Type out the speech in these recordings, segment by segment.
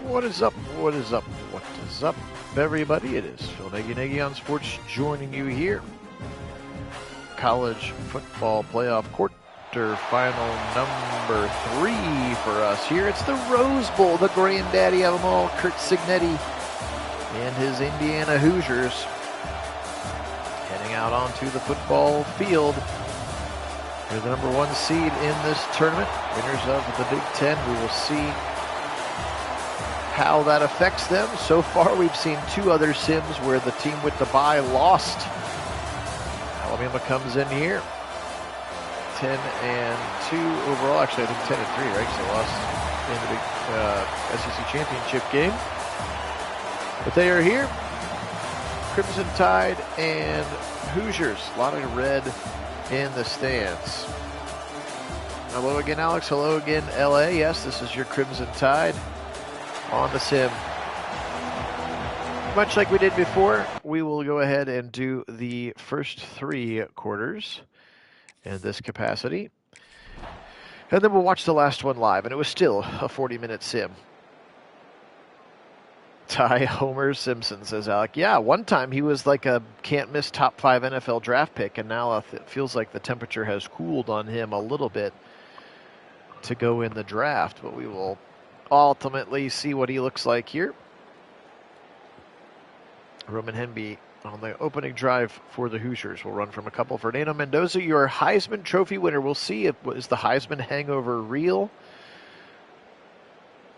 What is up? What is up? What is up, everybody? It is Phil Nagy on Sports joining you here. College football playoff quarterfinal number 3 for us here. It's the Rose Bowl, the granddaddy of them all, Curt Cignetti and his Indiana Hoosiers heading out onto the football field. They're the number 1 seed in this tournament, winners of the Big Ten. We will see how that affects them. So far, we've seen 2 other sims where the team with the bye lost. Alabama comes in here, 10-2 overall. Actually, I think 10-3, right? Because they lost in the big SEC championship game. But they are here. Crimson Tide and Hoosiers. A lot of red in the stands. Hello again, Alex. Hello again, LA. Yes, this is your Crimson Tide on the sim. Much like we did before, we will go ahead and do the first 3 quarters in this capacity. And then we'll watch the last one live, and it was still a 40-minute sim. Ty Homer Simpson, says Alec. Yeah, one time he was like a can't-miss top 5 NFL draft pick, and now it feels like the temperature has cooled on him a little bit to go in the draft, but we will ultimately see what he looks like here. Roman Henby on the opening drive for the Hoosiers will run from a couple. Fernando Mendoza, your Heisman Trophy winner. We'll see if is the Heisman hangover real.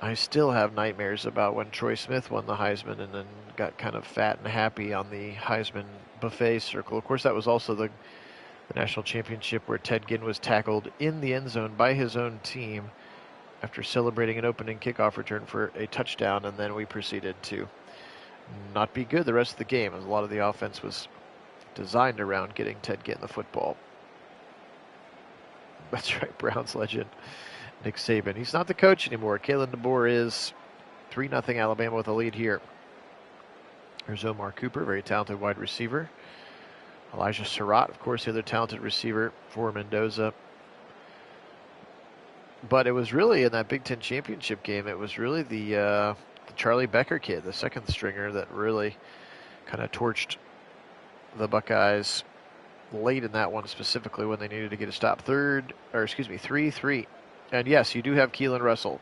I still have nightmares about when Troy Smith won the Heisman and then got kind of fat and happy on the Heisman buffet circle. Of course, that was also the national championship where Ted Ginn was tackled in the end zone by his own team after celebrating an opening kickoff return for a touchdown, and then we proceeded to not be good the rest of the game, as a lot of the offense was designed around getting Ted Ginn the football. That's right, Browns legend Nick Saban. He's not the coach anymore. Kalen DeBoer is. 3-0 Alabama with a lead here. There's Omar Cooper, very talented wide receiver. Elijah Surratt, of course, the other talented receiver for Mendoza. But it was really in that Big Ten championship game, it was really the Charlie Becker kid, the second stringer, that really kind of torched the Buckeyes late in that one, specifically when they needed to get a stop. 3-3. And yes, you do have Keelan Russell.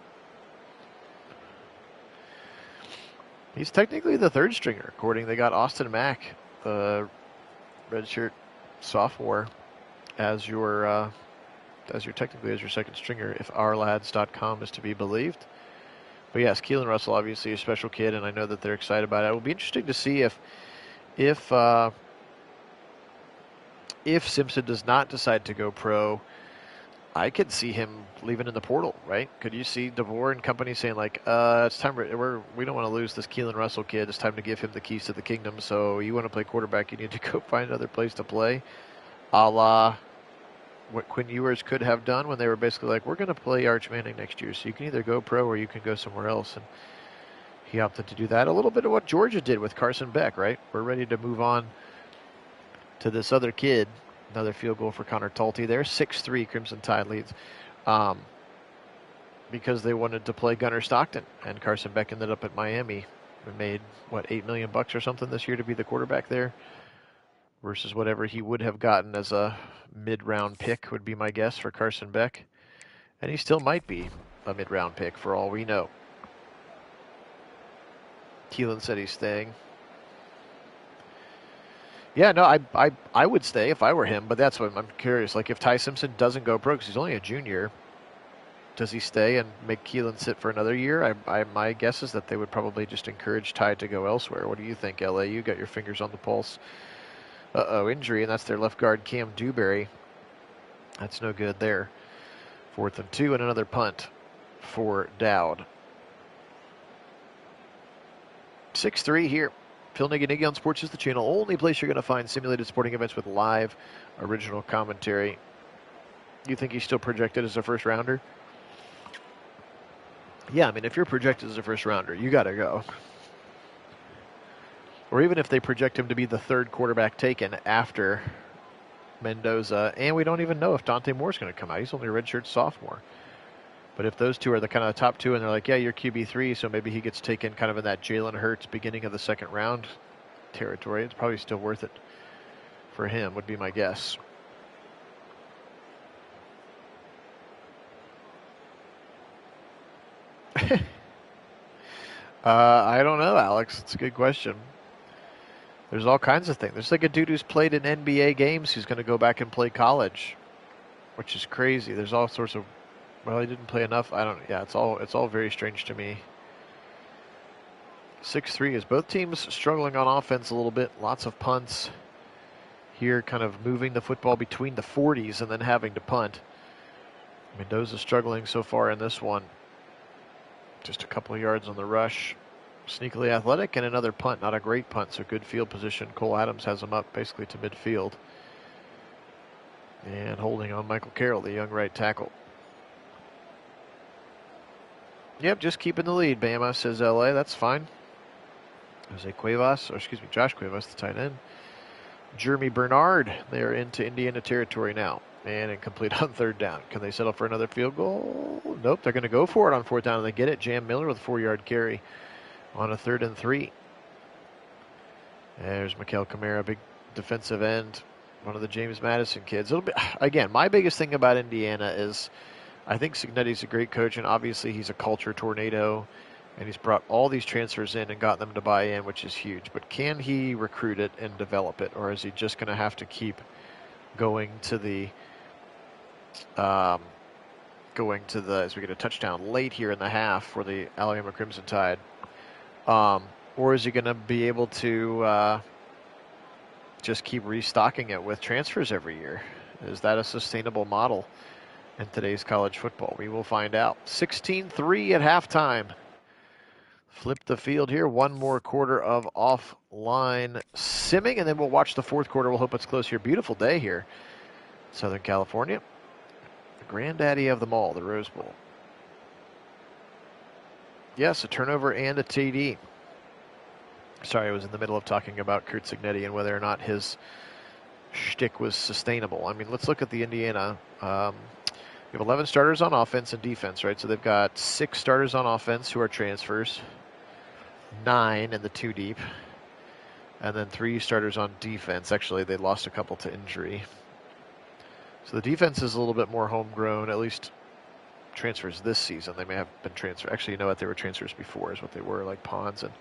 He's technically the third stringer, according. They got Austin Mack, the redshirt sophomore, as your second stringer, if ourlads.com is to be believed. But yes, Keelan Russell, obviously a special kid, and I know that they're excited about it. It will be interesting to see if Simpson does not decide to go pro. I could see him leaving in the portal, right? Could you see DeVore and company saying, like, it's time, we don't want to lose this Keelan Russell kid. It's time to give him the keys to the kingdom. So you want to play quarterback, you need to go find another place to play, a la what Quinn Ewers could have done when they were basically like, we're going to play Arch Manning next year, so you can either go pro or you can go somewhere else. And he opted to do that. A little bit of what Georgia did with Carson Beck, right? We're ready to move on to this other kid. Another field goal for Connor Talty there. 6-3 Crimson Tide leads because they wanted to play Gunnar Stockton, and Carson Beck ended up at Miami and made, $8 million or something this year to be the quarterback there versus whatever he would have gotten as a mid-round pick would be my guess for Carson Beck. And he still might be a mid-round pick for all we know. Keelan said he's staying. Yeah, no, I would stay if I were him, but that's what I'm curious. Like, if Ty Simpson doesn't go pro because he's only a junior, does he stay and make Keelan sit for another year? My guess is that they would probably just encourage Ty to go elsewhere. What do you think, LA? You got your fingers on the pulse. Injury, and that's their left guard, Cam Dewberry. That's no good there. 4th and 2, and another punt for Dowd. 6-3 here. Phil Nagy on Sports is the channel. Only place you're going to find simulated sporting events with live original commentary. You think he's still projected as a first rounder? Yeah, I mean, if you're projected as a first rounder, you got to go. Or even if they project him to be the 3rd quarterback taken after Mendoza, and we don't even know if Dante Moore's going to come out. He's only a redshirt sophomore. But if those two are the kind of the top two, and they're like, yeah, you're QB3, so maybe he gets taken kind of in that Jalen Hurts beginning of the second round territory, it's probably still worth it for him, would be my guess. I don't know, Alex. It's a good question. There's all kinds of things. There's like a dude who's played in NBA games who's going to go back and play college, which is crazy. There's all sorts of. Well, he didn't play enough. I don't. Yeah, it's all very strange to me. 6-3 is both teams struggling on offense a little bit. Lots of punts here, kind of moving the football between the 40s and then having to punt. Mendoza struggling so far in this one. Just a couple of yards on the rush. Sneakily athletic, and another punt. Not a great punt, so good field position. Cole Adams has him up basically to midfield. And holding on Michael Carroll, the young right tackle. Yep, just keeping the lead, Bama, says LA. That's fine. Josh Cuevas, the tight end. Jeremy Bernard, they're into Indiana territory now. And incomplete on third down. Can they settle for another field goal? Nope, they're going to go for it on fourth down, and they get it. Jam Miller with a 4-yard carry on a 3rd and 3. There's Mikael Kamara, big defensive end, one of the James Madison kids. Again, my biggest thing about Indiana is I think Cignetti's a great coach, and obviously he's a culture tornado, and he's brought all these transfers in and got them to buy in, which is huge. But can he recruit it and develop it, or is he just going to have to keep going to the as we get a touchdown late here in the half for the Alabama Crimson Tide? Or is he going to be able to just keep restocking it with transfers every year? Is that a sustainable model in today's college football? We will find out. 16-3 at halftime. Flip the field here. One more quarter of offline simming, and then we'll watch the fourth quarter. We'll hope it's close here. Beautiful day here in Southern California. The granddaddy of them all, the Rose Bowl. Yes, a turnover and a TD. Sorry, I was in the middle of talking about Curt Cignetti and whether or not his shtick was sustainable. I mean, let's look at the Indiana. We have 11 starters on offense and defense, right? So they've got 6 starters on offense who are transfers, 9 in the 2 deep, and then 3 starters on defense. Actually, they lost a couple to injury. So the defense is a little bit more homegrown, at least transfers this season. They may have been transferred. Actually, you know what? They were transfers before is what they were, like Pons and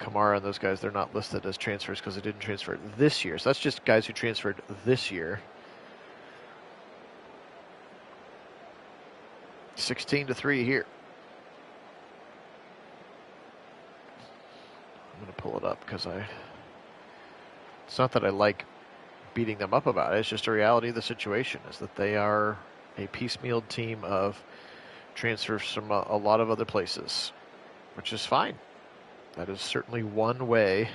Kamara and those guys. They're not listed as transfers because they didn't transfer this year. So that's just guys who transferred this year. 16-3 here. I'm going to pull it up because it's not that I like beating them up about it. It's just a reality of the situation is that they are a piecemeal team of transfers from a lot of other places, which is fine. That is certainly one way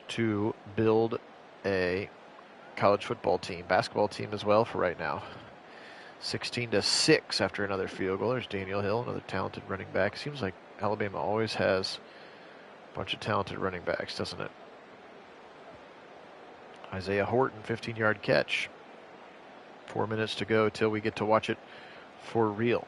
to build a college football team, basketball team as well for right now. 16-6 after another field goal. There's Daniel Hill, another talented running back. Seems like Alabama always has a bunch of talented running backs, doesn't it? Isaiah Horton, 15-yard catch. 4 minutes to go till we get to watch it for real.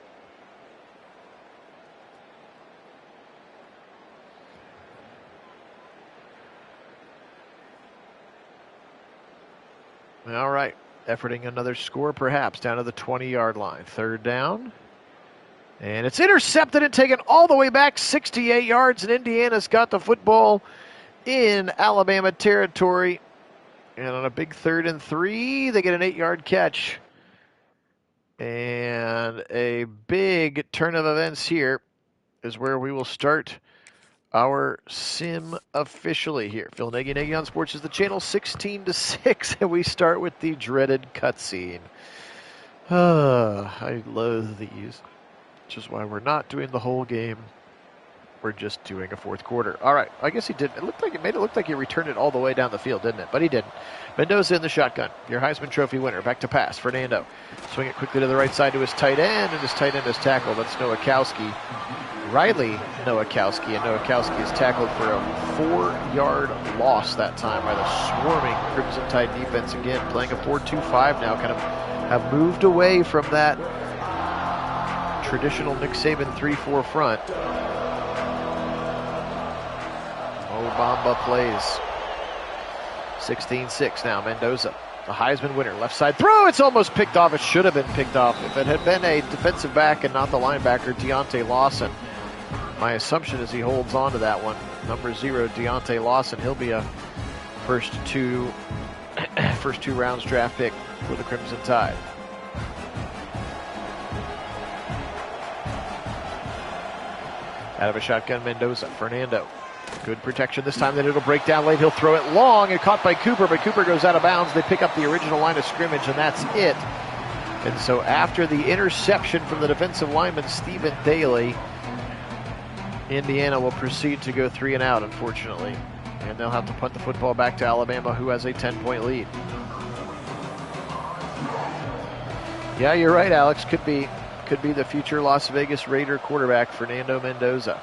All right, efforting another score perhaps down to the 20-yard line. 3rd down. And it's intercepted and taken all the way back 68 yards, and Indiana's got the football in Alabama territory. And on a big 3rd and 3, they get an 8-yard catch. And a big turn of events here is where we will start our sim officially here. Phil Nagy on Sports is the channel. 16-6, and we start with the dreaded cutscene. I loathe these, which is why we're not doing the whole game. We're just doing a fourth quarter. All right, I guess he did. It made it look like he returned it all the way down the field, didn't it? But he didn't. Mendoza in the shotgun. Your Heisman Trophy winner. Back to pass. Fernando. Swing it quickly to the right side to his tight end, and his tight end is tackled. That's Nowakowski. Riley Nowakowski, and Nowakowski is tackled for a 4-yard loss that time by the swarming Crimson Tide defense again, playing a 4-2-5 now, kind of have moved away from that traditional Nick Saban 3-4 front. Obamba plays. 16-6 now, Mendoza. The Heisman winner, left side throw, it's almost picked off. It should have been picked off. If it had been a defensive back and not the linebacker, Deontay Lawson, my assumption is he holds on to that one. Number 0, Deontay Lawson, he'll be a first two rounds draft pick for the Crimson Tide. Out of a shotgun, Mendoza, Fernando. Good protection this time, then it'll break down late. He'll throw it long and caught by Cooper, but Cooper goes out of bounds. They pick up the original line of scrimmage, and that's it. And so after the interception from the defensive lineman, Stephen Daly, Indiana will proceed to go 3 and out, unfortunately. And they'll have to punt the football back to Alabama, who has a 10-point lead. Yeah, you're right, Alex. Could be the future Las Vegas Raider quarterback, Fernando Mendoza.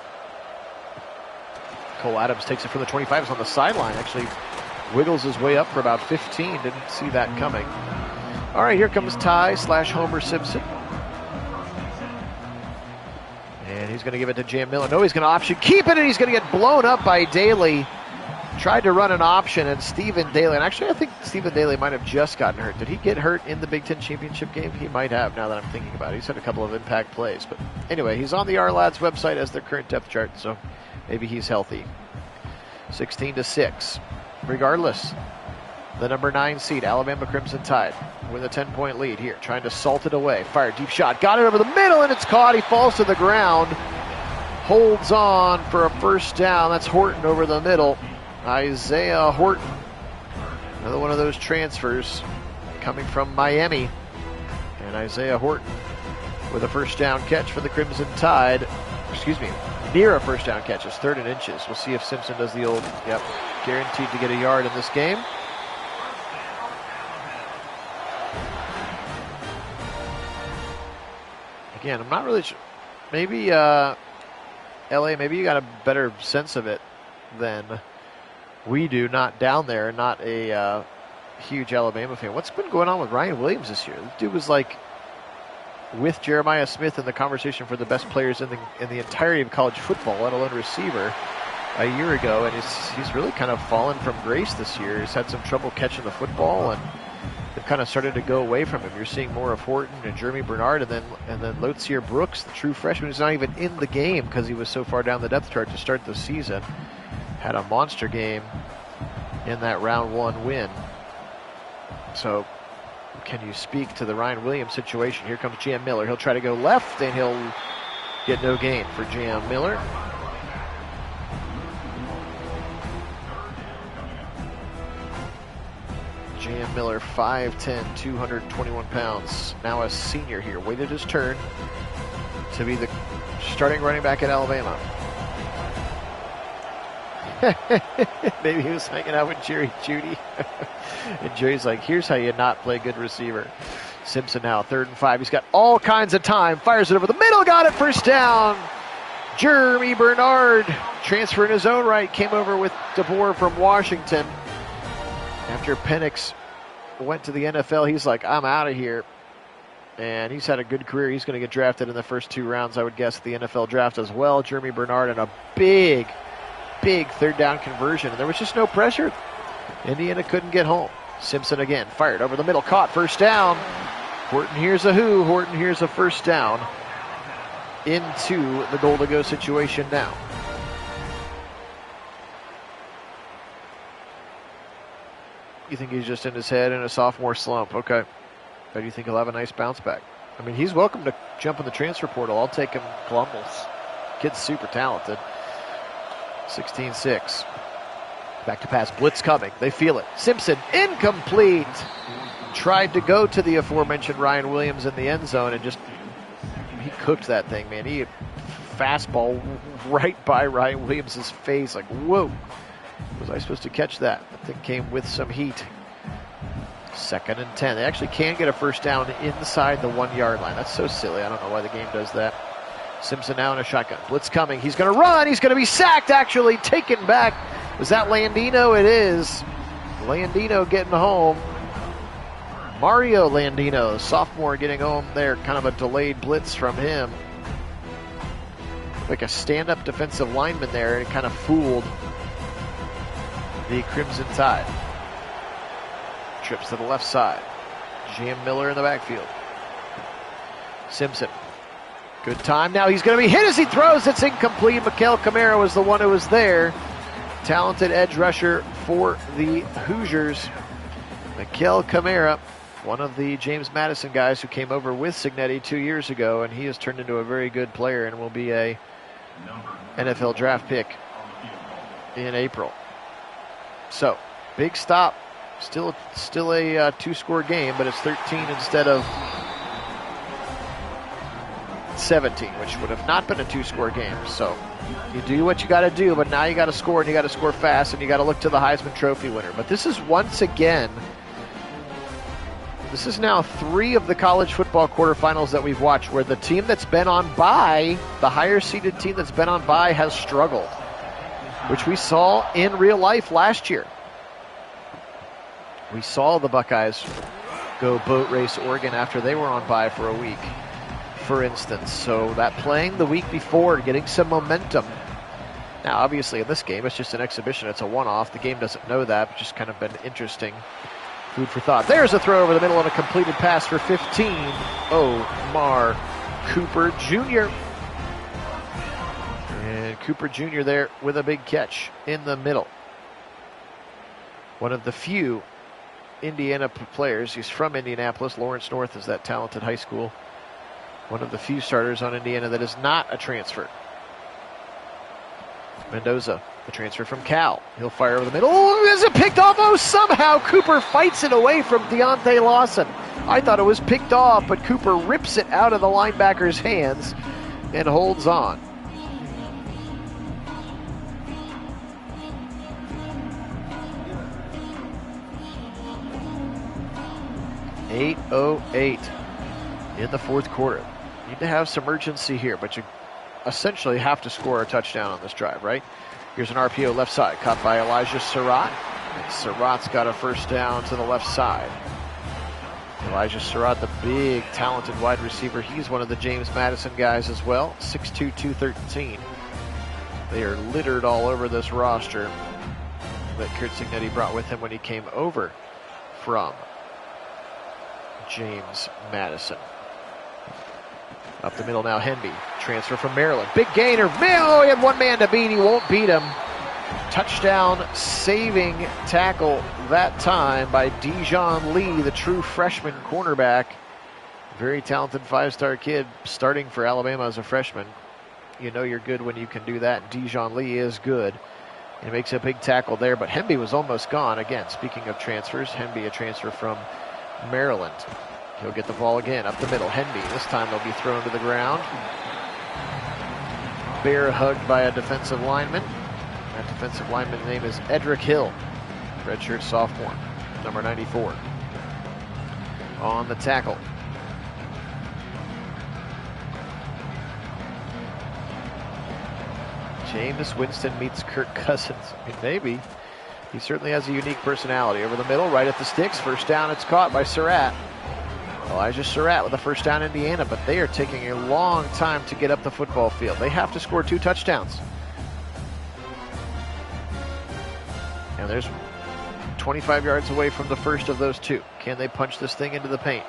Cole Adams takes it from the 25, is on the sideline, actually wiggles his way up for about 15. Didn't see that coming. All right, here comes Ty/Homer Simpson. And he's going to give it to Jam Miller. No, he's going to option keep it, and he's going to get blown up by Daly. Tried to run an option, and Stephen Daly, and actually I think Stephen Daly might have just gotten hurt. Did he get hurt in the Big Ten Championship game? He might have, now that I'm thinking about it. He's had a couple of impact plays. But anyway, he's on the R-Lads website as their current depth chart, so maybe he's healthy. 16-6. Regardless, the number 9 seed, Alabama Crimson Tide, with a 10-point lead here, trying to salt it away. Fired deep shot, got it over the middle, and it's caught. He falls to the ground, holds on for a first down. That's Horton over the middle. Isaiah Horton, another one of those transfers coming from Miami. And Isaiah Horton with a first down catch for the Crimson Tide. Excuse me, near a first down catch. It's 3rd and inches. We'll see if Simpson does the old, guaranteed to get a yard in this game. Again, I'm not really sure. Maybe LA, maybe you got a better sense of it than we do, not down there, not a huge Alabama fan. What's been going on with Ryan Williams this year? The dude was like with Jeremiah Smith in the conversation for the best players in the entirety of college football, let alone receiver, a year ago, and he's really kind of fallen from grace this year. He's had some trouble catching the football, and they've kind of started to go away from him. You're seeing more of Horton and Jeremy Bernard, and then Lotsier Brooks, the true freshman, who's not even in the game because he was so far down the depth chart to start the season. Had a monster game in that round 1 win. So can you speak to the Ryan Williams situation? Here comes Jam Miller. He'll try to go left, and he'll get no gain for Jam Miller. Jam Miller, 5'10", 221 pounds. Now a senior here. Waited his turn to be the starting running back at Alabama. Maybe he was hanging out with Jerry Jeudy. And Jerry's like, here's how you not play good receiver. Simpson now, 3rd and 5. He's got all kinds of time. Fires it over the middle. Got it, first down. Jeremy Bernard, transfer in his own right, came over with DeBoer from Washington. After Penix went to the NFL, he's like, I'm out of here. And he's had a good career. He's going to get drafted in the first 2 rounds, I would guess, the NFL draft as well. Jeremy Bernard, and a big 3rd down conversion. And there was just no pressure. Indiana couldn't get home. Simpson again, fired over the middle, caught, first down. Horton here's a who. Horton here's a first down into the goal-to-go situation now. You think he's just in his head in a sophomore slump? Okay. But do you think he'll have a nice bounce back? I mean, he's welcome to jump in the transfer portal. I'll take him. Columbus. Kid's super talented. 16-6. Back to pass. Blitz coming. They feel it. Simpson, incomplete. Tried to go to the aforementioned Ryan Williams in the end zone and just, he cooked that thing, man. He fastball right by Ryan Williams' face. Like, whoa. Was I supposed to catch that? That thing came with some heat. 2nd and 10. They actually can get a first down inside the 1 yard line. That's so silly. I don't know why the game does that. Simpson now in a shotgun. Blitz coming. He's going to run. He's going to be sacked, actually. Taken back. Was that Landino? It is. Landino getting home. Mario Landino, sophomore, getting home there. Kind of a delayed blitz from him. like a stand-up defensive lineman there, and it kind of fooled the Crimson Tide. Trips to the left side. Jam Miller in the backfield. Simpson. Good time. Now he's going to be hit as he throws. It's incomplete. Mikael Kamara was the one who was there. Talented edge rusher for the Hoosiers. Mikael Kamara, one of the James Madison guys who came over with Cignetti 2 years ago, and he has turned into a very good player and will be a NFL draft pick in April. So, big stop. Still a two-score game, but it's 13 instead of 17, which would have not been a two-score game. So you do what you got to do, but now you got to score, and you got to score fast, and you got to look to the Heisman Trophy winner. But this is once again, this is now 3 of the college football quarterfinals that we've watched where the team that's been on bye, the higher-seeded team that's been on bye, has struggled, which we saw in real life last year. We saw the Buckeyes go boat race Oregon after they were on bye for a week, for instance. So that playing the week before, getting some momentum. Now, obviously, in this game, it's just an exhibition. It's a one-off. The game doesn't know that. It's just kind of been interesting. Food for thought. There's a throw over the middle and a completed pass for 15. Omar Cooper Jr. And Cooper Jr. there with a big catch in the middle. One of the few Indiana players. He's from Indianapolis. Lawrence North is that talented high school. One of the few starters on Indiana that is not a transfer. Mendoza, the transfer from Cal. He'll fire over the middle. Oh, is it picked off? Oh, somehow Cooper fights it away from Deontay Lawson. I thought it was picked off, but Cooper rips it out of the linebacker's hands and holds on. .808 in the fourth quarter. Need to have some urgency here, but you essentially have to score a touchdown on this drive, right? Here's an RPO left side, caught by Elijah Surratt. And Surratt's got a first down to the left side. Elijah Surratt, the big, talented wide receiver. He's one of the James Madison guys as well. 6'2", 213. They are littered all over this roster that Kurt Cignetti brought with him when he came over from James Madison. Up the middle now, Henby. Transfer from Maryland. Big gainer. Oh, he had one man to beat. He won't beat him. Touchdown saving tackle that time by Dijon Lee, the true freshman cornerback. Very talented five-star kid starting for Alabama as a freshman. You know you're good when you can do that. Dijon Lee is good. He makes a big tackle there, but Henby was almost gone. Again, speaking of transfers, Henby a transfer from Maryland. He'll get the ball again up the middle. Henby, this time they'll be thrown to the ground. Bear hugged by a defensive lineman. That defensive lineman's name is Edric Hill, redshirt sophomore, number 94. On the tackle. Jameis Winston meets Kirk Cousins. I mean, maybe. He certainly has a unique personality. Over the middle, right at the sticks. First down, it's caught by Surratt. Elijah Surratt with a first down, Indiana, but they are taking a long time to get up the football field. They have to score 2 touchdowns. And there's 25 yards away from the first of those 2. Can they punch this thing into the paint?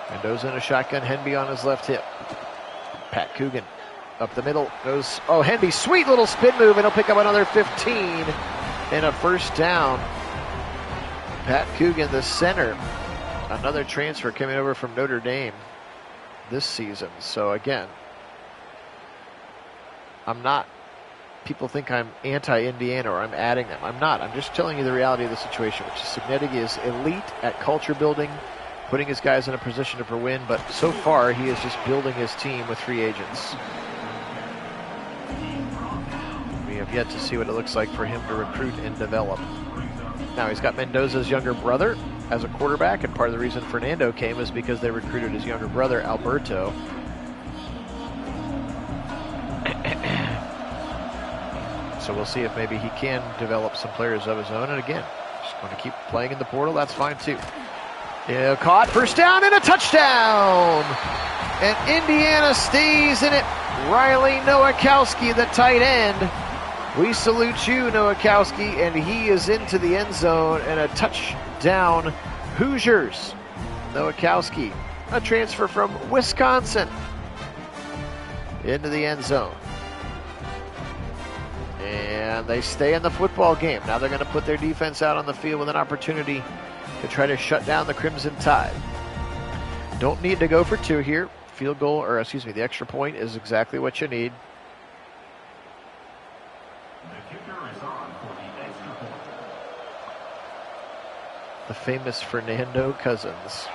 Mendoza in a shotgun, Henby on his left hip. Pat Coogan up the middle goes, oh, Henby, sweet little spin move, and he'll pick up another 15 and a first down. Pat Coogan, the center. Another transfer coming over from Notre Dame this season. So again, I'm not, people think I'm anti-Indiana or I'm adding them. I'm not. I'm just telling you the reality of the situation, which is Cignetti is elite at culture building, putting his guys in a position to win, but so far he is just building his team with free agents. We have yet to see what it looks like for him to recruit and develop. Now he's got Mendoza's younger brother as a quarterback, and part of the reason Fernando came is because they recruited his younger brother, Alberto. So we'll see if maybe he can develop some players of his own. And again, just going to keep playing in the portal. That's fine too. Yeah, caught, first down and a touchdown. And Indiana stays in it Riley Nowakowski, the tight end. We salute you, Nowakowski, and he is into the end zone and a touchdown Hoosiers. Nowakowski, a transfer from Wisconsin, into the end zone. And they stay in the football game. Now they're going to put their defense out on the field with an opportunity to try to shut down the Crimson Tide. Don't need to go for two here. Field goal, or excuse me, the extra point is exactly what you need. The kicker is on for the extra point. The famous Fernando Cousins.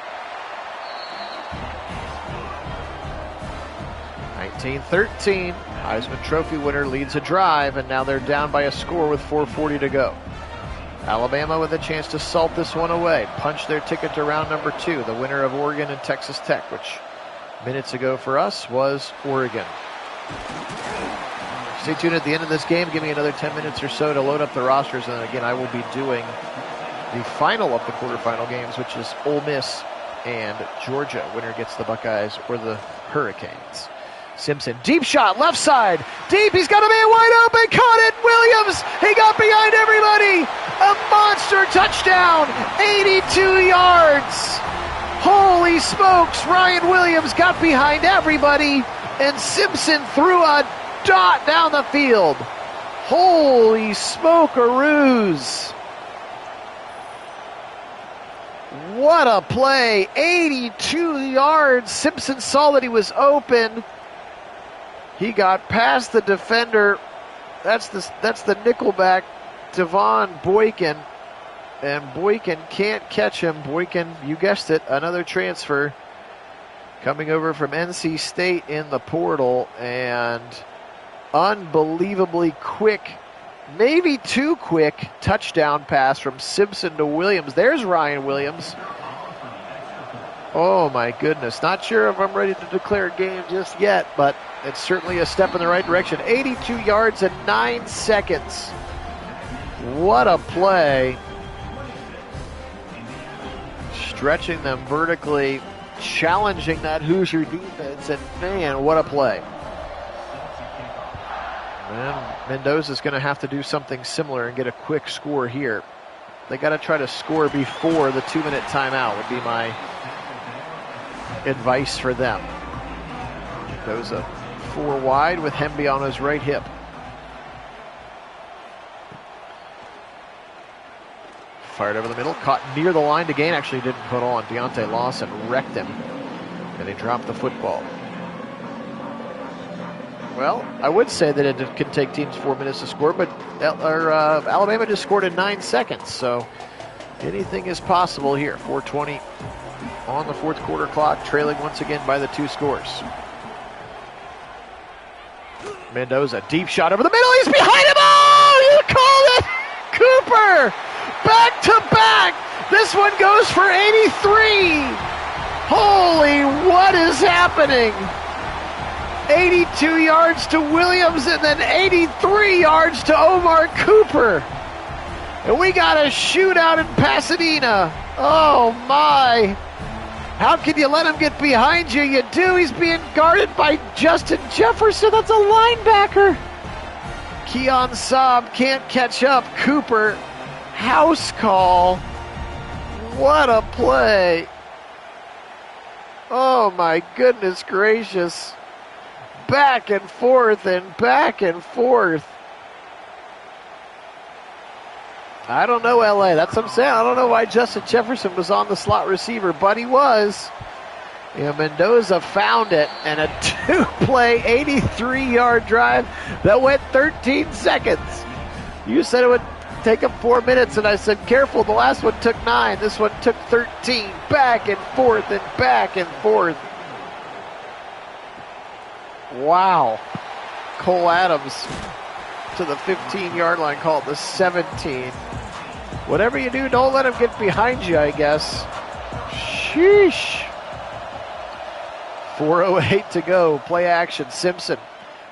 19-13. Heisman Trophy winner leads a drive, and now they're down by a score with 4:40 to go. Alabama with a chance to salt this one away, punch their ticket to round number 2, the winner of Oregon and Texas Tech, which minutes ago for us was Oregon. Stay tuned at the end of this game. Give me another 10 minutes or so to load up the rosters, and then again I will be doing the final of the quarterfinal games, which is Ole Miss and Georgia. Winner gets the Buckeyes or the Hurricanes. Simpson, deep shot, left side, deep, he's got a man wide open, caught it, Williams, he got behind everybody, a monster touchdown, 82 yards. Holy smokes, Ryan Williams got behind everybody, and Simpson threw a dot down the field. Holy smokeroos. What a play, 82 yards. Simpson saw that he was open. He got past the defender. That's the nickelback, Devon Boykin. And Boykin can't catch him. Boykin, you guessed it, another transfer coming over from NC State in the portal. And unbelievably quick, maybe too quick, touchdown pass from Simpson to Williams. There's Ryan Williams. Oh my goodness. Not sure if I'm ready to declare a game just yet, but it's certainly a step in the right direction. 82 yards in 9 seconds. What a play. Stretching them vertically, challenging that Hoosier defense, and man, what a play. And Mendoza's going to have to do something similar and get a quick score here. They got to try to score before the 2-minute timeout would be my advice for them. Mendoza 4 wide with Hemby on his right hip. Fired over the middle, caught near the line to gain, actually didn't put on. Deontay Lawson wrecked him, and he dropped the football. Well, I would say that it can take teams 4 minutes to score, but Alabama just scored in 9 seconds, so anything is possible here. 4:20 on the fourth quarter clock, trailing once again by the 2 scores. Mendoza, deep shot over the middle, he's behind him! Oh, you called it! Cooper, back to back! This one goes for 83! Holy, what is happening? 82 yards to Williams and then 83 yards to Omar Cooper. And we got a shootout in Pasadena. Oh my. How can you let him get behind you? You do. He's being guarded by Justin Jefferson. That's a linebacker. Keon Saab can't catch up. Cooper, house call. What a play. Oh my goodness gracious. Back and forth and back and forth. I don't know, LA. That's what I'm saying. I don't know why Justin Jefferson was on the slot receiver, but he was. Mendoza found it, and a 2-play, 83-yard drive that went 13 seconds. You said it would take him 4 minutes, and I said, careful, the last one took 9. This one took 13. Back and forth and back and forth. Wow. Cole Adams to the 15-yard line, called the 17. Whatever you do, don't let him get behind you, I guess. Sheesh. 4:08 to go. Play action. Simpson.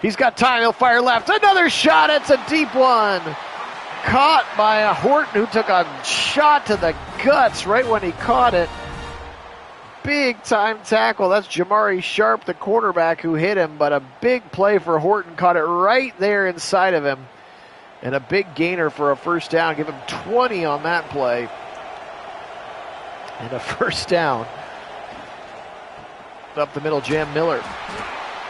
He's got time. He'll fire left. Another shot. It's a deep one. Caught by a Horton who took a shot to the guts right when he caught it. big time tackle. That's Jamari Sharp, the quarterback, who hit him, but a big play for Horton. Caught it right there inside of him. And a big gainer for a first down. Give him 20 on that play. And a first down. Up the middle, Jam Miller.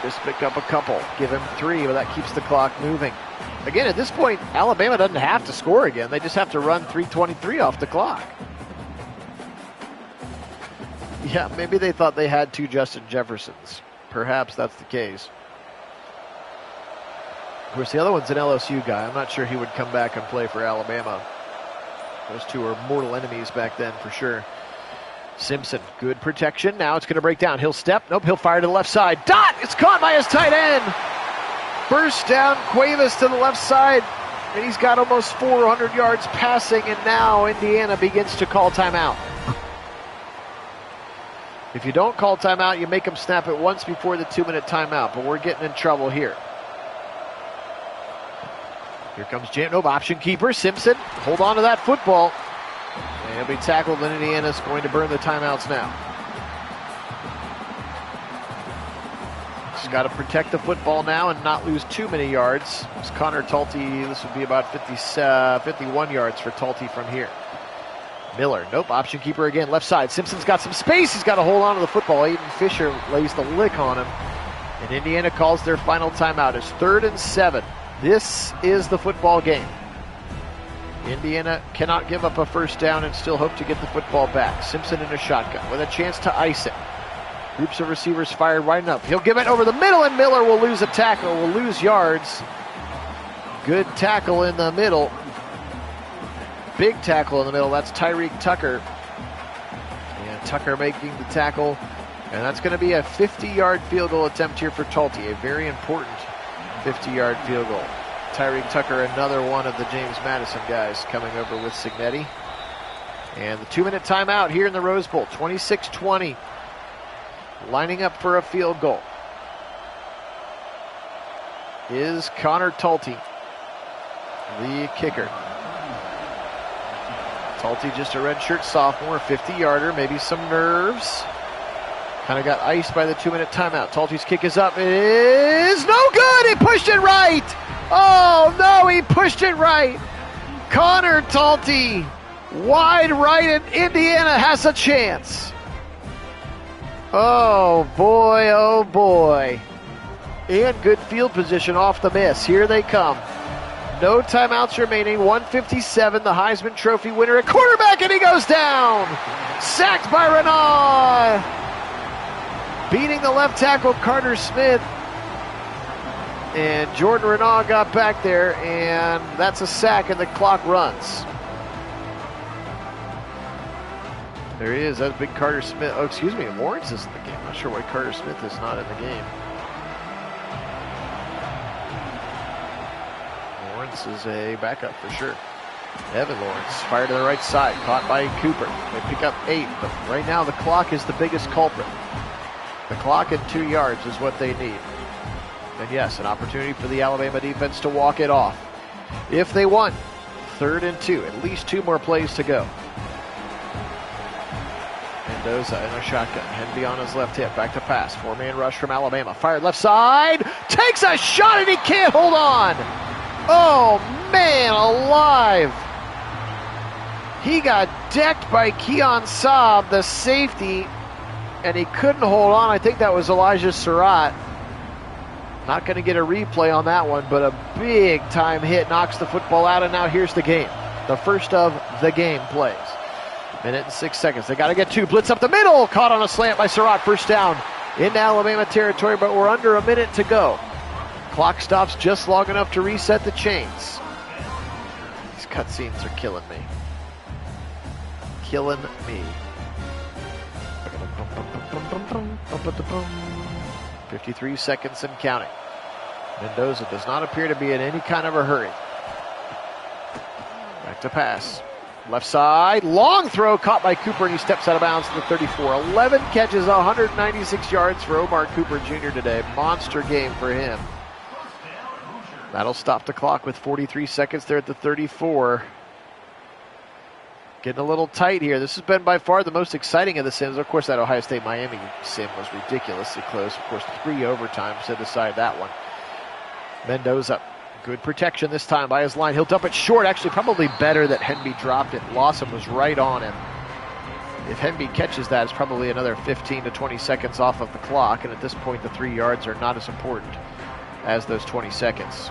Just pick up a couple. Give him 3, but that keeps the clock moving. Again, at this point, Alabama doesn't have to score again. They just have to run 3:23 off the clock. Yeah, maybe they thought they had 2 Justin Jeffersons. Perhaps that's the case. Of course, the other one's an LSU guy. I'm not sure he would come back and play for Alabama. Those two were mortal enemies back then for sure. Simpson, good protection. Now it's going to break down. He'll step. Nope, he'll fire to the left side. Dot! It's caught by his tight end. First down, Cuevas to the left side. And he's got almost 400 yards passing. And now Indiana begins to call timeout. If you don't call timeout, you make them snap it once before the 2-minute timeout. But we're getting in trouble here. Here comes Nope, option keeper, Simpson. Hold on to that football. And he'll be tackled, and Indiana's going to burn the timeouts now. Just got to protect the football now and not lose too many yards. It's Connor Talty. This would be about 51 yards for Talty from here. Miller, nope, option keeper again, left side. Simpson's got some space. He's got to hold on to the football. Aiden Fisher lays the lick on him. And Indiana calls their final timeout. It's 3rd and 7. This is the football game. Indiana cannot give up a first down and still hope to get the football back. Simpson in a shotgun with a chance to ice it. Groups of receivers fired wide enough. He'll give it over the middle, and Miller will lose a tackle, will lose yards. Good tackle in the middle. Big tackle in the middle. That's Tyreek Tucker. And Tucker making the tackle. And that's going to be a 50-yard field goal attempt here for Talty. A very important 50-yard field goal. Tyreek Tucker, another one of the James Madison guys, coming over with Signetti. And the 2-minute timeout here in the Rose Bowl. 26-20. Lining up for a field goal is Connor Talty, the kicker. Talty, just a redshirt sophomore, 50-yarder, maybe some nerves. Kind of got iced by the 2-minute timeout. Talty's kick is up. It is no good. He pushed it right. Oh, no, he pushed it right. Connor Talty, wide right, and Indiana has a chance. Oh, boy, oh, boy. And good field position off the miss. Here they come. No timeouts remaining. 1:57, the Heisman Trophy winner at quarterback, and he goes down. Sacked by Renaud. Beating the left tackle, Carter Smith. And Jordan Renaud got back there, and that's a sack, and the clock runs. There he is. That's big Carter Smith. Oh, excuse me. Lawrence is in the game. Not sure why Carter Smith is not in the game. Lawrence is a backup for sure. Evan Lawrence fired to the right side. Caught by Cooper. They pick up 8, but right now the clock is the biggest culprit. The clock and 2 yards is what they need. And yes, an opportunity for the Alabama defense to walk it off. If they want, 3rd and 2. At least 2 more plays to go. Mendoza in a shotgun. Henby on his left hip. Back to pass. 4-man rush from Alabama. Fired left side. Takes a shot and he can't hold on. Oh, man alive. He got decked by Keon Saab, the safety, and he couldn't hold on. I think that was Elijah Surratt. Not going to get a replay on that one, but a big-time hit knocks the football out, and now here's the game. The first of the game plays. Minute and 6 seconds. They got to get 2. Blitz up the middle. Caught on a slant by Surratt. First down into Alabama territory, but we're under a minute to go. Clock stops just long enough to reset the chains. These cutscenes are killing me. Killing me. 53 seconds and counting. Mendoza does not appear to be in any kind of a hurry. Back to pass. Left side, long throw caught by Cooper, and he steps out of bounds to the 34. 11 catches, 196 yards for Omar Cooper Jr. today. Monster game for him. That'll stop the clock with 43 seconds there at the 34. Getting a little tight here. This has been by far the most exciting of the sims. Of course, that Ohio State-Miami sim was ridiculously close. Of course, 3 overtimes to decide that one. Mendoza, good protection this time by his line. He'll dump it short. Actually, probably better that Henby dropped it. Lawson was right on him. If Henby catches that, it's probably another 15 to 20 seconds off of the clock. And at this point, the 3 yards are not as important as those 20 seconds.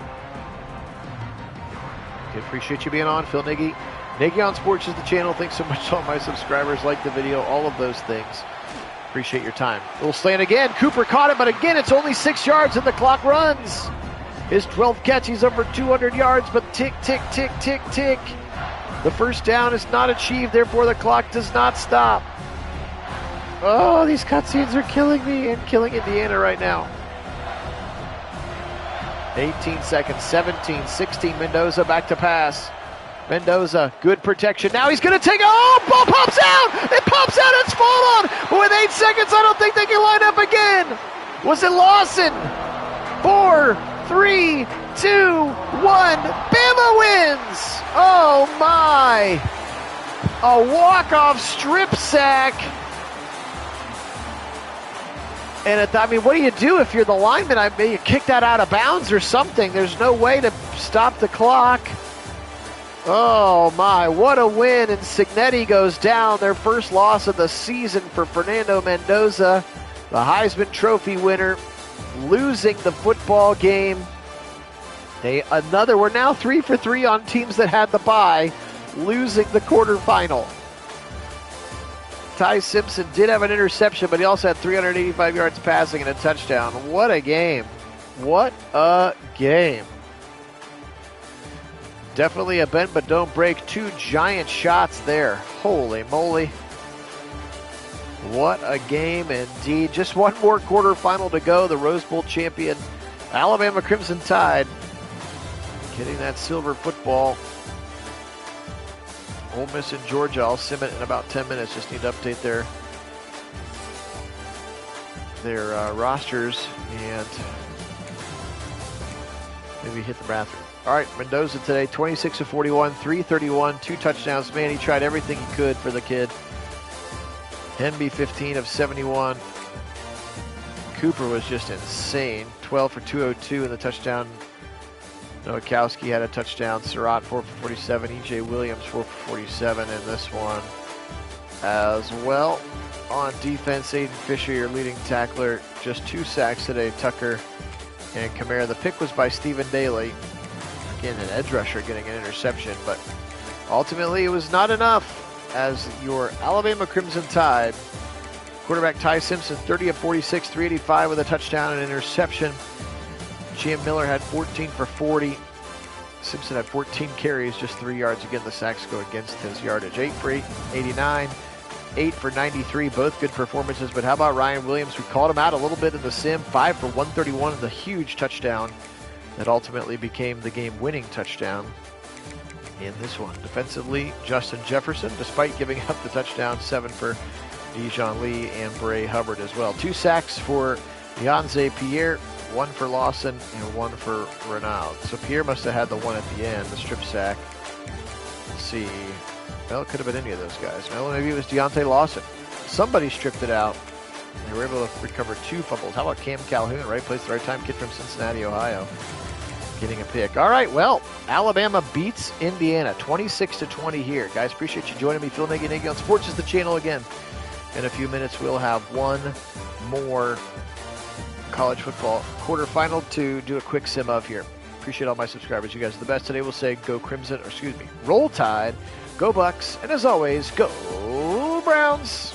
Okay, appreciate you being on, Phil Nagy. Nagy on Sports is the channel. Thanks so much to all my subscribers. Like the video, all of those things. Appreciate your time. Little slant again. Cooper caught it, but again, it's only 6 yards and the clock runs. His 12th catch, he's over 200 yards, but tick, tick, tick, tick, tick. The first down is not achieved, therefore the clock does not stop. Oh, these cutscenes are killing me and killing Indiana right now. 18 seconds, 17, 16, Mendoza back to pass. Mendoza, good protection. Now he's going to take it. Oh, ball pops out. It pops out. It's fallen on. But with 8 seconds, I don't think they can line up again. Was it Lawson? 4, 3, 2, 1. Bama wins. Oh, my. A walk-off strip sack. And what do you do if you're the lineman? You kick that out of bounds or something. There's no way to stop the clock. Oh my, what a win, and Signetti goes down, their first loss of the season for Fernando Mendoza, the Heisman Trophy winner, losing the football game. We're now 3 for 3 on teams that had the bye, losing the quarterfinal. Ty Simpson did have an interception, but he also had 385 yards passing and a touchdown. What a game. What a game. Definitely a bend but don't break. 2 giant shots there. Holy moly. What a game indeed. Just one more quarterfinal to go. The Rose Bowl champion, Alabama Crimson Tide, getting that silver football. Ole Miss and Georgia, I'll sim it in about 10 minutes. Just need to update their rosters and maybe hit the bathroom. All right, Mendoza today, 26 of 41, 331, 2 touchdowns. Man, he tried everything he could for the kid. Henby, 15 of 71. Cooper was just insane. 12 for 202 in the touchdown. Nowakowski had a touchdown. Surratt, 4 for 47. E.J. Williams, 4 for 47 in this one as well. On defense, Aiden Fisher, your leading tackler. Just 2 sacks today, Tucker and Kamara. The pick was by Stephen Daly. Again, an edge rusher getting an interception, but ultimately it was not enough as your Alabama Crimson Tide quarterback Ty Simpson, 30 of 46, 385 with a touchdown and an interception. Jim Miller had 14 for 40. Simpson had 14 carries, just 3 yards. Again, the sacks go against his yardage. 8 for 89, 8 for 93, both good performances. But how about Ryan Williams? We called him out a little bit in the sim. 5 for 131 and the huge touchdown that ultimately became the game-winning touchdown in this one. Defensively, Justin Jefferson, despite giving up the touchdown, 7 for Dijon Lee and Bray Hubbard as well. 2 sacks for Yanze Pierre, 1 for Lawson and 1 for Renaud. So Pierre must have had the one at the end, the strip sack. Let's see. Well, it could have been any of those guys. Well, maybe it was Deontay Lawson. Somebody stripped it out. They were able to recover 2 fumbles. How about Cam Calhoun, right place, the right time, kid from Cincinnati, Ohio, getting a pick. All right, well, Alabama beats Indiana 26-20 here. Guys, appreciate you joining me. Phil Nagy, Nagy on Sports is the channel again. In a few minutes, we'll have one more college football quarterfinal to do a quick sim of here. Appreciate all my subscribers. You guys are the best. Today we'll say go Crimson, or excuse me, Roll Tide, go Bucks, and as always, go Browns.